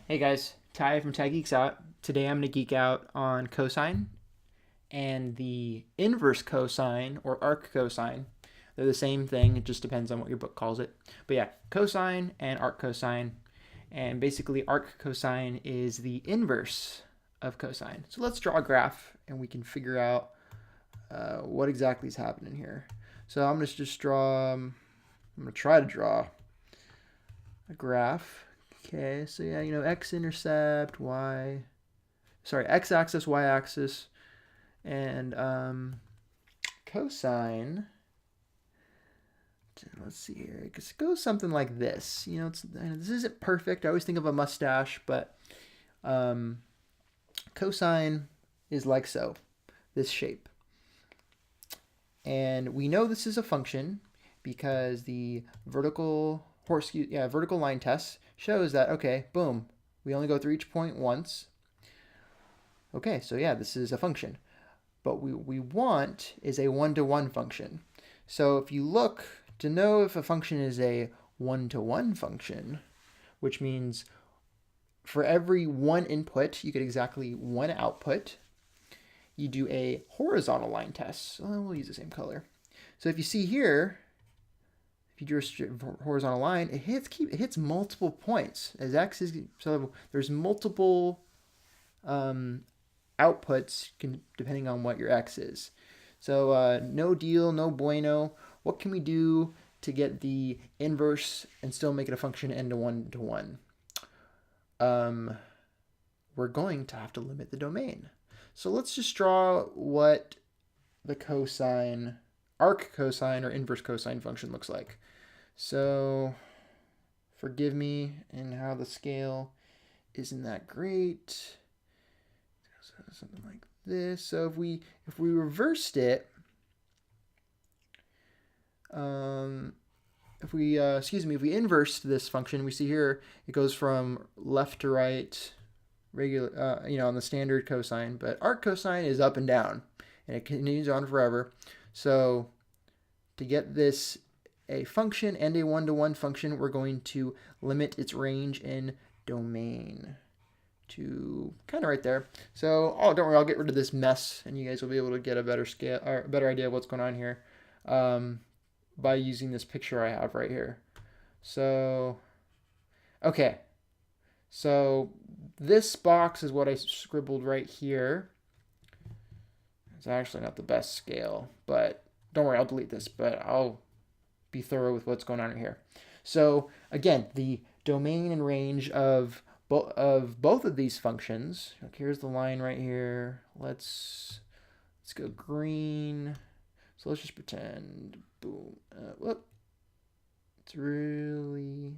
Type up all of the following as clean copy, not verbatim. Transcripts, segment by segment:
Hey guys, Ty from Ty Geeks Out. Today I'm going to geek out on cosine and the inverse cosine or arc cosine. They're the same thing, it just depends on what your book calls it. But yeah, cosine and arc cosine. And basically, arc cosine is the inverse of cosine. So let's draw a graph and we can figure out what exactly is happening here. So I'm going to just draw, I'm going to try to draw a graph. Okay, so yeah, x-intercept, x-axis, y-axis, and cosine. Let's see here. It goes something like this. This isn't perfect. I always think of a mustache, but cosine is like so, this shape. And we know this is a function because the vertical line test shows that, okay, boom, we only go through each point once. Okay, so yeah, this is a function. But what we want is a one-to-one function. So if you look to know if a function is a one-to-one function, which means for every one input, you get exactly one output, you do a horizontal line test. So we'll use the same color. So if you see here, if you draw a horizontal line, it hits multiple points as x is, so there's multiple outputs depending on what your x is. So no deal, no bueno. What can we do to get the inverse and still make it a function n to one? We're going to have to limit the domain. So let's just draw what the cosine, arc cosine or inverse cosine function looks like. So forgive me in how the scale isn't that great. Something like this. So if we reversed it, if we inversed this function, we see here it goes from left to right, regular, on the standard cosine, but arc cosine is up and down, and it continues on forever. So to get this a function and a one-to-one function, we're going to limit its range in domain to kind of right there. So, don't worry, I'll get rid of this mess, and you guys will be able to get a better scale or a better idea of what's going on here by using this picture I have right here. So, okay. So this box is what I scribbled right here. It's actually not the best scale, but don't worry, I'll delete this, but I'll be thorough with what's going on here. So again, the domain and range of both of these functions. Here's the line right here. Let's go green. So let's just pretend, boom. Whoop. It's really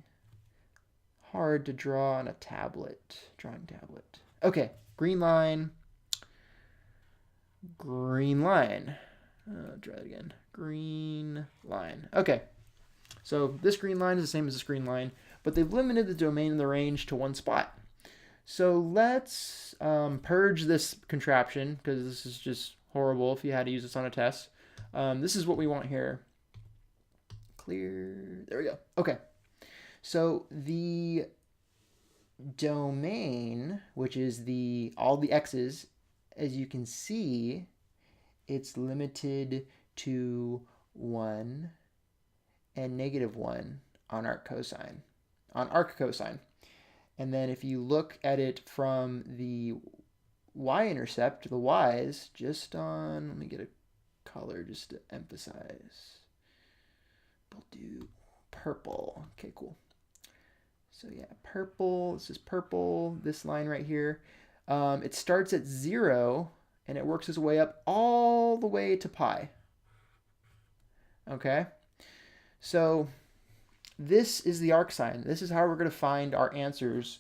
hard to draw on a drawing tablet. Okay, green line. Try it again. Green line. Okay, so this green line is the same as this green line, but they've limited the domain and the range to one spot. So let's purge this contraption, because this is just horrible if you had to use this on a test. This is what we want here. Clear. There we go. Okay. So the domain, which is all the x's, as you can see, it's limited to 1 and -1 on arc cosine. And then if you look at it from the y-intercept, the y's, just on, let me get a color just to emphasize. We'll do purple. Okay, cool. So yeah, purple, this is purple, this line right here. It starts at 0 and it works its way up all the way to pi. Okay, so this is the arc sine. This is how we're going to find our answers.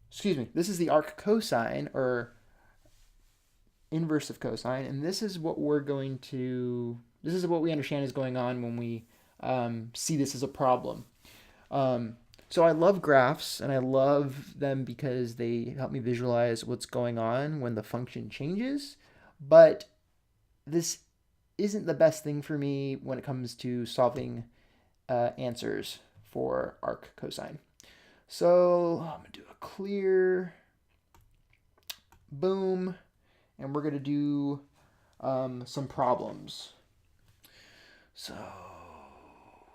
Excuse me, this is the arc cosine or inverse of cosine, and this is what we understand is going on when we see this as a problem. So I love graphs, and I love them because they help me visualize what's going on when the function changes, but this isn't the best thing for me when it comes to solving answers for arc cosine. So I'm going to do a clear, boom, and we're going to do some problems. So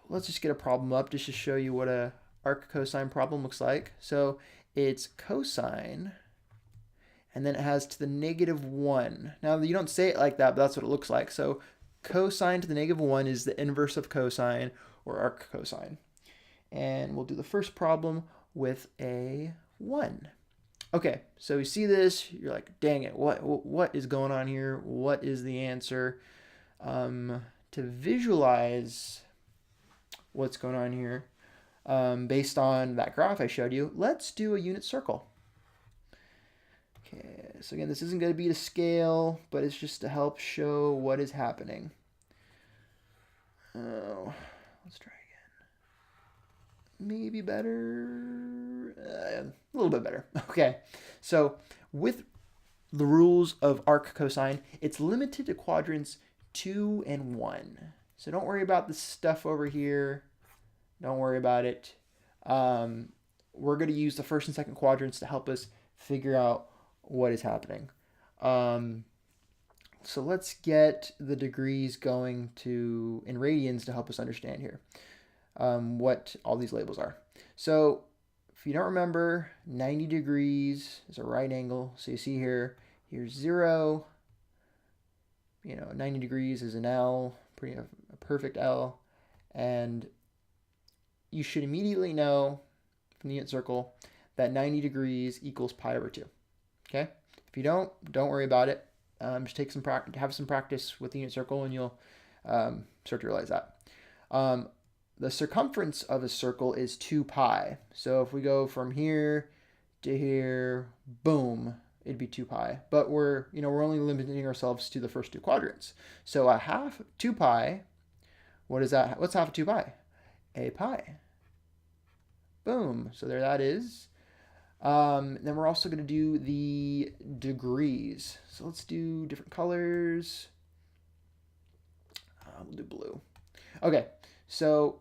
let's just get a problem up just to show you what a arc cosine problem looks like. So it's cosine, and then it has to the -1. Now you don't say it like that, but that's what it looks like. So cosine to the -1 is the inverse of cosine, or arc cosine. And we'll do the first problem with a 1. Okay, so you see this, you're like, dang it, what is going on here? What is the answer? To visualize what's going on here, based on that graph I showed you, let's do a unit circle. Okay, so again, this isn't going to be to scale, but it's just to help show what is happening. Oh, let's try again. Maybe better. A little bit better. Okay, so with the rules of arc cosine, it's limited to quadrants 2 and 1. So don't worry about the stuff over here. Don't worry about it. We're going to use the first and second quadrants to help us figure out what is happening. So let's get the degrees going in radians to help us understand here what all these labels are. So if you don't remember, 90 degrees is a right angle. So you see here, here's 0. 90 degrees is an L, a perfect L. And you should immediately know from the unit circle that 90 degrees equals pi over 2. Okay? If you don't worry about it. Just take some have some practice with the unit circle, and you'll start to realize that. The circumference of a circle is 2 pi. So if we go from here to here, boom, it'd be 2 pi. But we're only limiting ourselves to the first two quadrants. So a half 2 pi, what is that? What's half of 2 pi? A pi. Boom. So there that is. Then we're also going to do the degrees. So let's do different colors. We'll do blue. Okay, so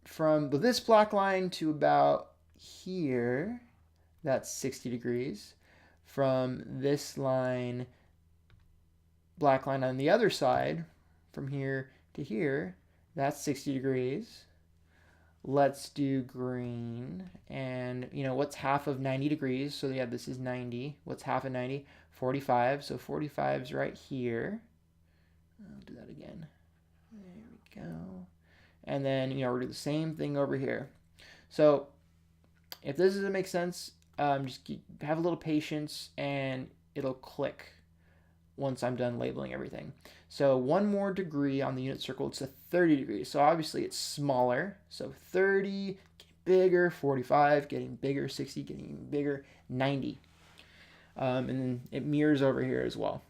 from this black line to about here, that's 60 degrees. From this line, black line on the other side, from here to here, that's 60 degrees. Let's do green. And, what's half of 90 degrees? So, yeah, this is 90. What's half of 90? 45. So 45 is right here. I'll do that again. There we go. And then, we'll do the same thing over here. So if this doesn't make sense, just have a little patience, and it'll click once I'm done labeling everything. So one more degree on the unit circle, it's a 30 degrees. So obviously it's smaller. So 30, getting bigger, 45, getting bigger, 60, getting bigger, 90. And then it mirrors over here as well.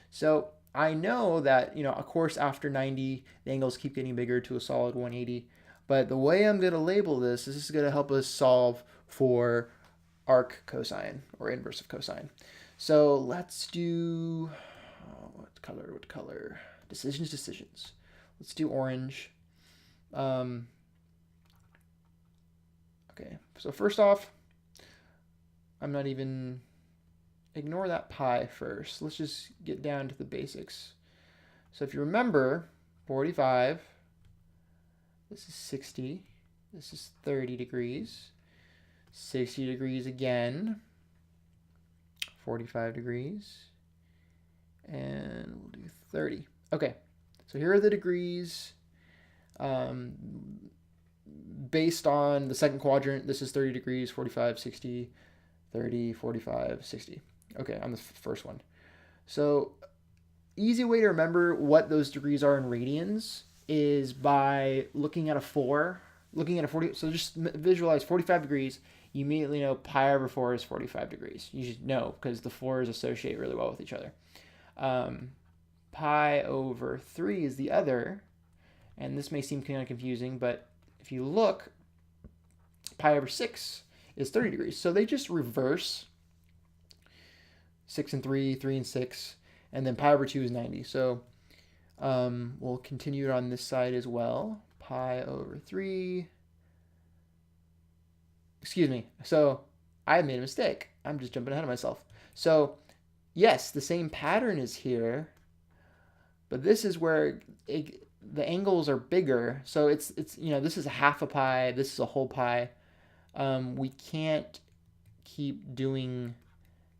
So I know that, of course, after 90, the angles keep getting bigger to a solid 180. But the way I'm going to label this is going to help us solve for arc cosine, or inverse of cosine. So let's do, what color? Decisions. Let's do orange. Okay, so first off, ignore that pi first. Let's just get down to the basics. So if you remember, 45, this is 60, this is 30 degrees, 60 degrees again, 45 degrees, and we'll do 30. Okay, so here are the degrees. Based on the second quadrant, this is 30 degrees, 45, 60, 30, 45, 60. Okay, on the first one. So easy way to remember what those degrees are in radians is by looking at a 4, looking at a 40. So just visualize 45 degrees. You immediately know pi over 4 is 45 degrees. You should know because the 4s associate really well with each other. Pi over 3 is the other, and this may seem kind of confusing, but if you look, pi over 6 is 30 degrees. So they just reverse 6 and 3, 3 and 6, and then pi over 2 is 90. So we'll continue on this side as well. Pi over 3 excuse me. So I made a mistake. I'm just jumping ahead of myself. So yes, the same pattern is here, but this is where the angles are bigger. So it's this is a half a pi. This is a whole pi. We can't keep doing.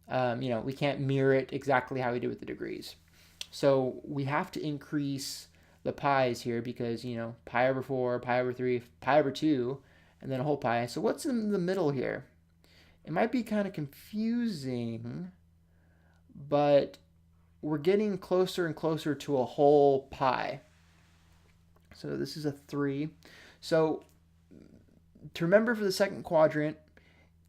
We can't mirror it exactly how we do with the degrees. So we have to increase the pi's here because, pi over 4, pi over 3, pi over 2, and then a whole pi. So what's in the middle here? It might be kind of confusing, but we're getting closer and closer to a whole pi. So this is a 3. So to remember for the second quadrant,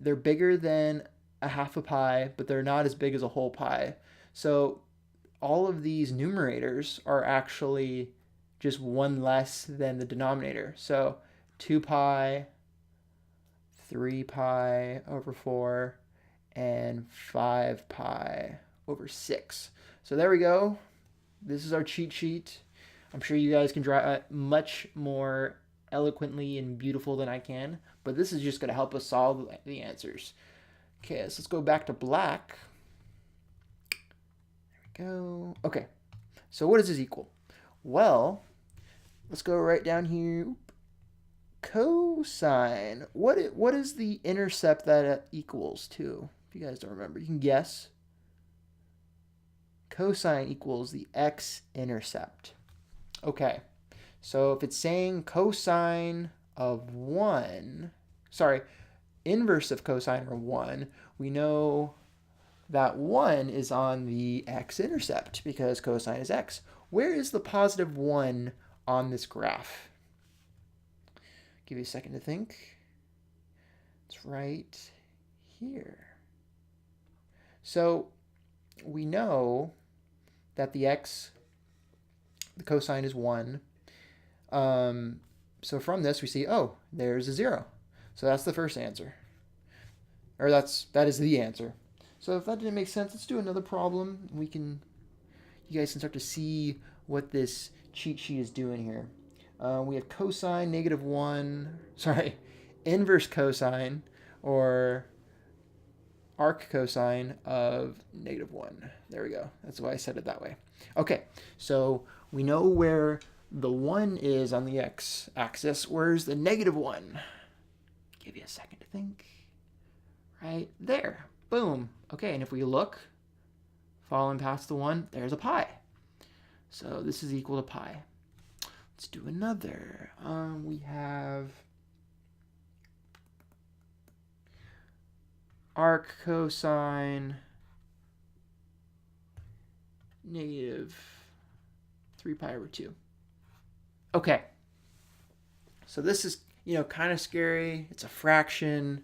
they're bigger than a half a pi, but they're not as big as a whole pi. So all of these numerators are actually just one less than the denominator. So 2 pi, 3 pi over 4, and 5 pi over 6. So there we go. This is our cheat sheet. I'm sure you guys can draw it much more eloquently and beautiful than I can, but this is just going to help us solve the answers. Okay, so let's go back to black. There we go. Okay, so what does this equal? Well, let's go right down here. Cosine. What is the intercept that it equals to? If you guys don't remember, you can guess. Cosine equals the x-intercept. Okay, so if it's saying cosine of 1, inverse of cosine or 1, we know that 1 is on the x-intercept because cosine is x. Where is the positive 1 on this graph? Give you a second to think. It's right here. So we know that the cosine is 1. So from this we see, oh, there's a 0. So that's the first answer. Or that is the answer. So if that didn't make sense, let's do another problem. You guys can start to see what this cheat sheet is doing here. We have cosine inverse cosine or arc cosine of -1. There we go. That's why I said it that way. Okay, so we know where the 1 is on the x-axis. Where's the -1? Give you a second to think. Right there. Boom. Okay, and if we look, following past the 1, there's a pi. So this is equal to pi. Let's do another. We have arc cosine -3 pi over 2. Okay. So this is, kind of scary. It's a fraction.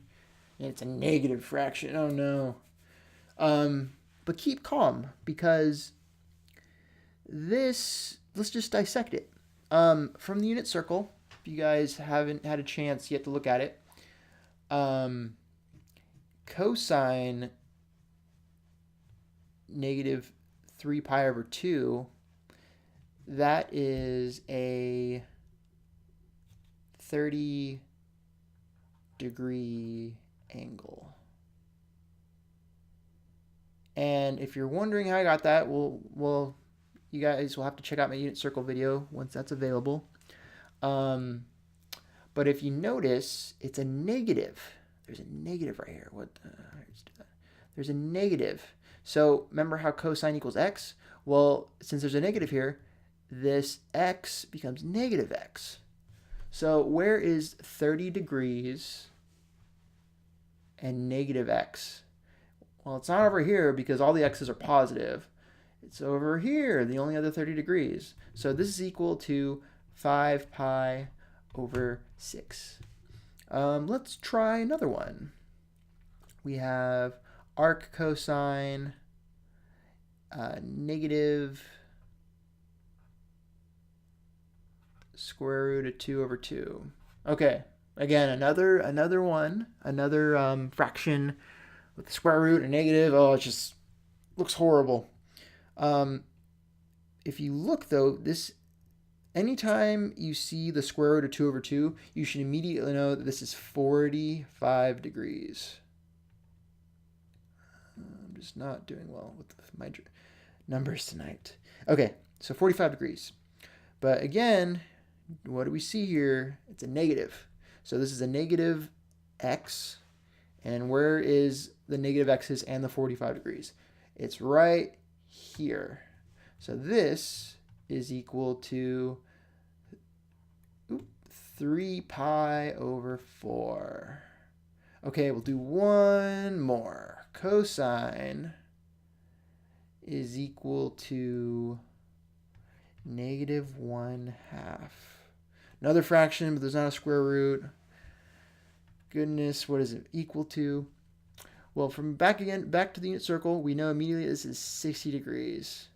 And it's a negative fraction. Oh no. But keep calm because let's just dissect it. From the unit circle, if you guys haven't had a chance yet to look at it, cosine -3 pi over 2, that is a 30-degree angle. And if you're wondering how I got that, well, you guys will have to check out my unit circle video once that's available. But if you notice, it's a negative. There's a negative right here. Let's do that. There's a negative. So remember how cosine equals x? Well, since there's a negative here, this x becomes negative x. So where is 30 degrees and negative x? Well, it's not over here because all the x's are positive. It's over here, the only other 30 degrees. So this is equal to 5 pi over 6. Let's try another one. We have arc cosine negative square root of 2 over 2. Okay, again, another fraction with the square root and negative. Oh, it just looks horrible. If you look though, this anytime you see the square root of 2 over 2, you should immediately know that this is 45 degrees. I'm just not doing well with my numbers tonight. Okay, so 45 degrees. But again, what do we see here? It's a negative. So this is a negative x. And where is the negative x's and the 45 degrees? It's right here. So this is equal to 3 pi over 4. Okay, we'll do one more. Cosine is equal to -1/2. Another fraction, but there's not a square root. Goodness, what is it equal to? Well, from back to the unit circle, we know immediately this is 60 degrees.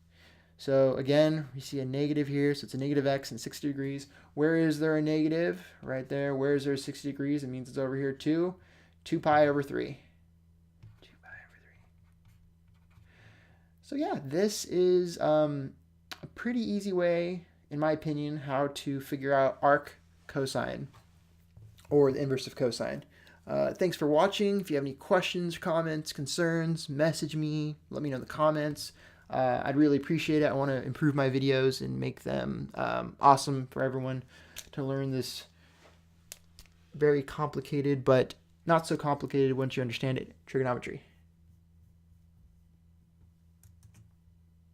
So again, we see a negative here, so it's a negative x and 60 degrees. Where is there a negative? Right there. Where is there 60 degrees? It means it's over here too. 2 pi over 3. 2 pi over 3. So yeah, this is a pretty easy way, in my opinion, how to figure out arc cosine, or the inverse of cosine. Thanks for watching. If you have any questions, comments, concerns, message me. Let me know in the comments. I'd really appreciate it. I want to improve my videos and make them awesome for everyone to learn this very complicated, but not so complicated once you understand it, trigonometry.